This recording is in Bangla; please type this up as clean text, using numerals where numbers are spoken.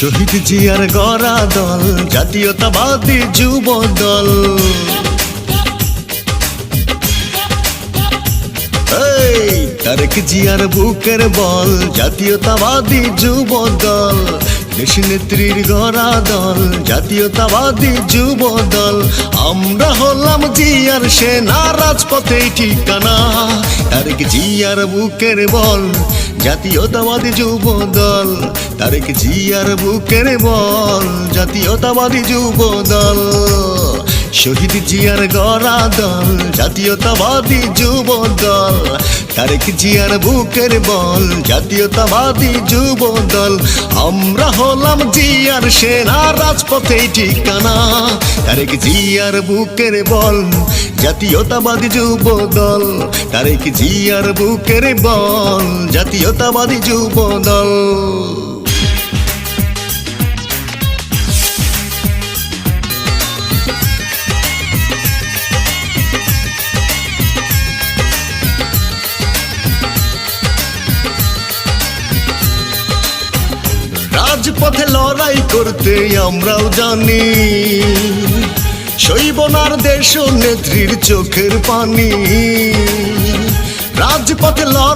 শহীদ জিয়ার গড়া দল জাতীয়তাবাদী যুব দল। তারেক জিয়ার বুকের বল জাতীয়তাবাদী যুব দল। দেশ নেত্রীর গড়া দল জাতীয়তাবাদী যুব দল। আমরা হলাম জিয়ার সেনা, রাজপথে ঠিকানা। তারেক জিয়ার বুকের বল জাতীয়তাবাদী যুব দল। তারেক জিয়ার বুকের বল জাতীয়তাবাদী যুব দল। শহীদ জিয়ার গড়া দল জাতীয়তাবাদী যুব দল। তারেক জিয়ার বুকের বল জাতীয়তাবাদী যুব দল। আমরা হলাম জিয়ার সেনা, রাজপথে ঠিকানা। তারেক জিয়ার বুকের বল জাতীয়তাবাদী যুব দল। তারেক জিয়ার বুকের বল জাতীয়তাবাদী যুব দল। রাজপথে লড়াই করতে আমরাও জানি, সইব না দেশ নেত্রীর চোখের পানি। রাজপথে লড়াই